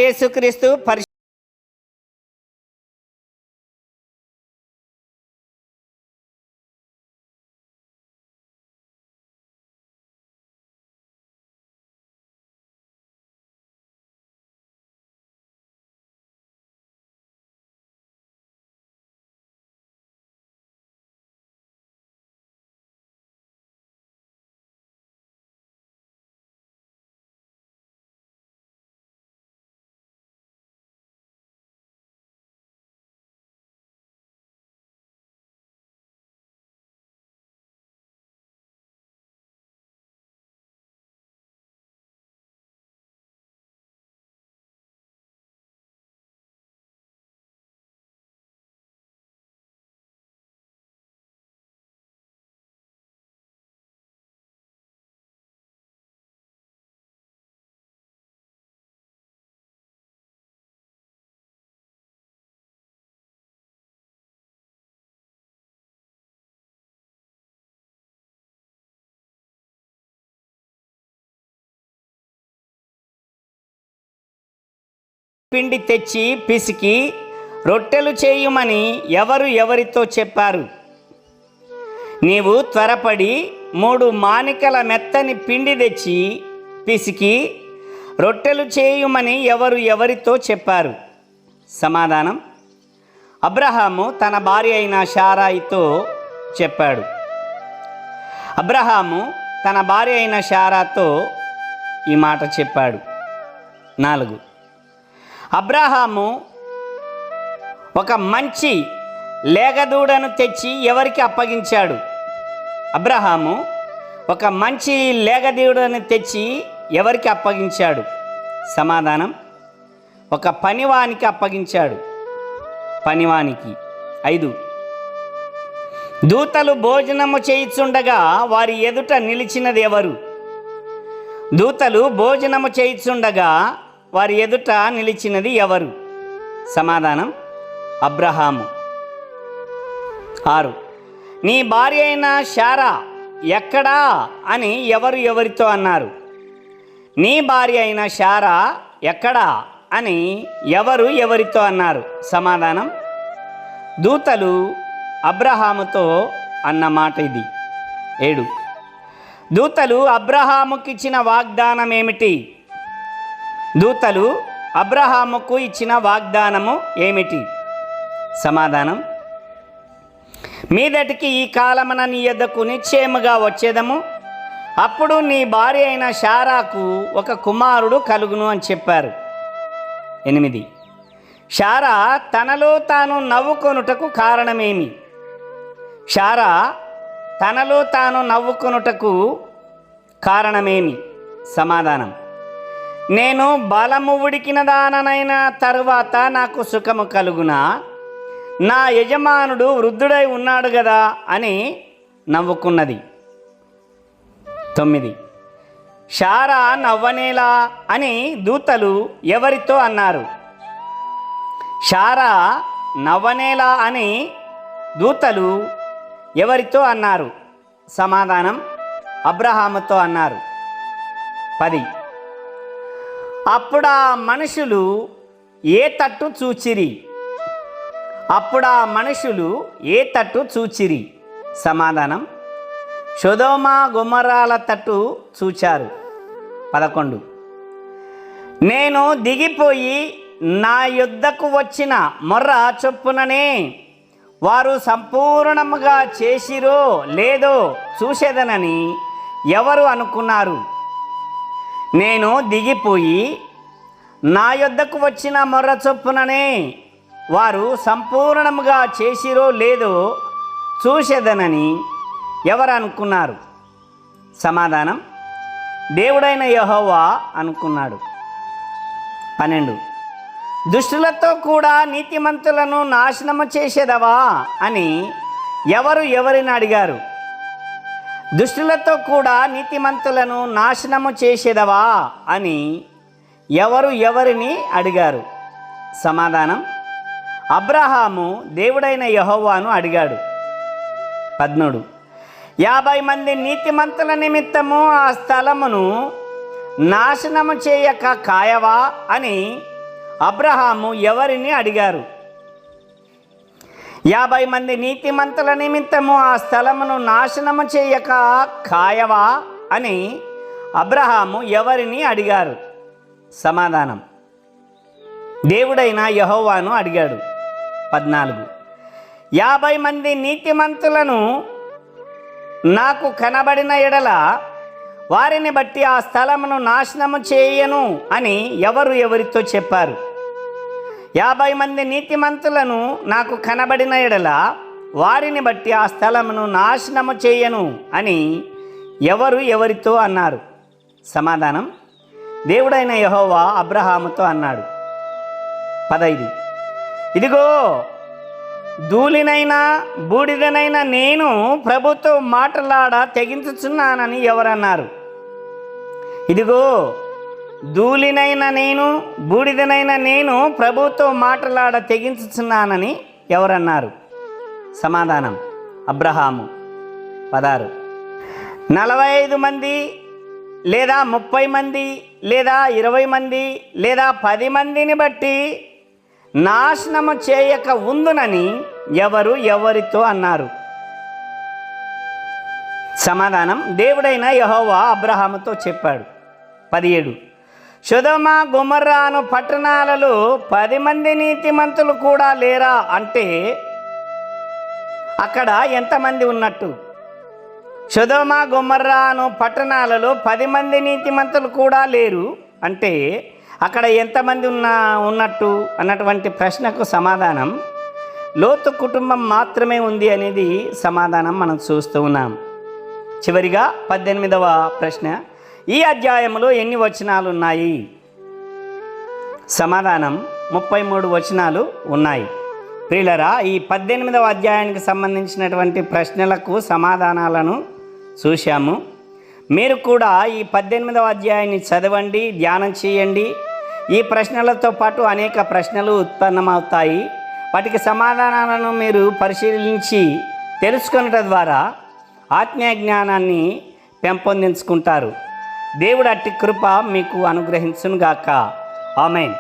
యేసుక్రీస్తు పిండి తెచ్చి పిసికి రొట్టెలు చేయుమని ఎవరితో చెప్పారు? నీవు త్వరపడి 3 మానికల మెత్తని పిండి తెచ్చి పిసికి రొట్టెలు చేయుమని ఎవరితో చెప్పారు? సమాధానం: అబ్రహాము తన భార్య అయిన శారాయితో చెప్పాడు. అబ్రహాము తన భార్య అయిన శారాతో ఈ మాట చెప్పాడు. 4. అబ్రహాము ఒక మంచి లేగదూడను తెచ్చి ఎవరికి అప్పగించాడు? అబ్రహాము ఒక మంచి లేగదూడను తెచ్చి ఎవరికి అప్పగించాడు? సమాధానం: ఒక పనివానికి అప్పగించాడు. పనివానికి. 5. దూతలు భోజనము చేయుచుండగా వారి ఎదుట నిలిచినది ఎవరు? దూతలు భోజనము చేయుచుండగా వారి ఎదుట నిలిచినది ఎవరు? సమాధానం: అబ్రహాము. 6. నీ భార్య అయిన శారా ఎక్కడా అని ఎవరితో అన్నారు? నీ భార్య అయిన శారా ఎక్కడా అని ఎవరితో అన్నారు? సమాధానం: దూతలు అబ్రహాముతో అన్న మాట ఇది. 7. దూతలు అబ్రహాముకి ఇచ్చిన వాగ్దానం ఏమిటి? దూతలు అబ్రహాముకు ఇచ్చిన వాగ్దానము ఏమిటి? సమాధానం: మీదటికి ఈ కాలమున నీ యొద్దకు నిశ్చయముగా వచ్చేదము, అప్పుడు నీ భార్య అయిన శారాకు ఒక కుమారుడు కలుగును అని చెప్పారు. 8. శారా తనలో తాను నవ్వుకొనుటకు కారణమేమి? శారా తనలో తాను నవ్వుకొనుటకు కారణమేమి? సమాధానం: నేను బలము ఉడికిన దాననైన తరువాత నాకు సుఖము కలుగునా? నా యజమానుడు వృద్ధుడై ఉన్నాడు గదా అని నవ్వుకున్నది. 9. శారా నవ్వనేలా అని దూతలు ఎవరితో అన్నారు? శారా నవ్వనేలా అని దూతలు ఎవరితో అన్నారు? సమాధానం: అబ్రహాముతో అన్నారు. 10. అప్పుడా మనుషులు ఏ తట్టు చూచిరి? అప్పుడా మనుషులు ఏ తట్టు చూచిరి? సమాధానం: సొదొమ గొమొర్రాల తట్టు చూచారు. 11. నేను దిగిపోయి నా యొద్దకు వచ్చిన మొర్ర చొప్పుననే వారు సంపూర్ణముగా చేసిరో లేదో చూసేదనని ఎవరు అనుకున్నారు? నేను దిగిపోయి నా యొద్దకు వచ్చిన మొర్ర చొప్పుననే వారు సంపూర్ణముగా చేసిరో లేదో చూసేదనని ఎవరు అనుకున్నారు? సమాధానం: దేవుడైన యెహోవా అనుకున్నాడు. 12. దుష్టులతో కూడా నీతిమంతులను నాశనము చేసేదవా అని ఎవరిని అడిగారు? దుష్టులతో కూడా నీతిమంతులను నాశనము చేసేదవా అని ఎవరిని అడిగారు? సమాధానం: అబ్రహాము దేవుడైన యెహోవాను అడిగాడు. 13. 50 మంది నీతిమంతుల నిమిత్తము ఆ స్థలమును నాశనము చేయక కాయవా అని అబ్రహాము ఎవరిని అడిగారు? 50 మంది నీతిమంతుల నిమిత్తము ఆ స్థలమును నాశనము చేయక కాయవా అని అబ్రహాము ఎవరిని అడిగారు? సమాధానం, దేవుడైన యెహోవాను అడిగాడు. 14 50 మంది నీతిమంతులను నాకు కనబడిన ఎడల వారిని బట్టి ఆ స్థలమును నాశనము చేయను అని ఎవరితో చెప్పారు? 50 మంది నీతిమంతులను నాకు కనబడిన ఎడల వారిని బట్టి ఆ స్థలమును నాశనము చేయను అని ఎవరితో అన్నారు? సమాధానం, దేవుడైన యెహోవా అబ్రహాముతో అన్నాడు. 15 ఇదిగో ధూళినైనా బూడిదనైనా నేను ప్రభుతో మాటలాడ తెగించుచున్నానని ఎవరన్నారు? ఇదిగో ధూళినైన నేను బూడిదనైన నేను ప్రభుతో మాటలాడ తెగించుచున్నానని ఎవరన్నారు? సమాధానం, అబ్రహాము. 16 45 మంది లేదా 30 మంది లేదా 20 మంది లేదా 10 మందిని బట్టి నాశనము చేయక ఉందునని ఎవరితో అన్నారు? సమాధానం, దేవుడైన యెహోవా అబ్రహాముతో చెప్పాడు. 17 సొదొమ గొమొర్రా అను పట్టణాలలో 10 మంది నీతిమంతులు కూడా లేరా అంటే అక్కడ ఎంతమంది ఉన్నట్టు? సొదొమ గొమొర్రా అను పట్టణాలలో 10 మంది నీతిమంతులు కూడా లేరు అంటే అక్కడ ఎంతమంది ఉన్నట్టు అన్నటువంటి ప్రశ్నకు సమాధానం, లోతు కుటుంబం మాత్రమే ఉంది అనేది సమాధానం మనం చూస్తూ ఉన్నాం. చివరిగా 18వ ప్రశ్న, ఈ అధ్యాయంలో ఎన్ని వచనాలు ఉన్నాయి? సమాధానం, 33 వచనాలు ఉన్నాయి. ప్రియులరా, ఈ 18వ అధ్యాయానికి సంబంధించినటువంటి ప్రశ్నలకు సమాధానాలను చూశాము. మీరు కూడా ఈ 18వ అధ్యాయాన్ని చదవండి, ధ్యానం చేయండి. ఈ ప్రశ్నలతో పాటు అనేక ప్రశ్నలు ఉత్పన్నమవుతాయి. వాటికి సమాధానాలను మీరు పరిశీలించి తెలుసుకొనటం ద్వారా ఆత్మీయ జ్ఞానాన్ని పెంపొందించుకుంటారు. దేవుడు అట్టి కృప మీకు అనుగ్రహించునుగాక. ఆమేన్.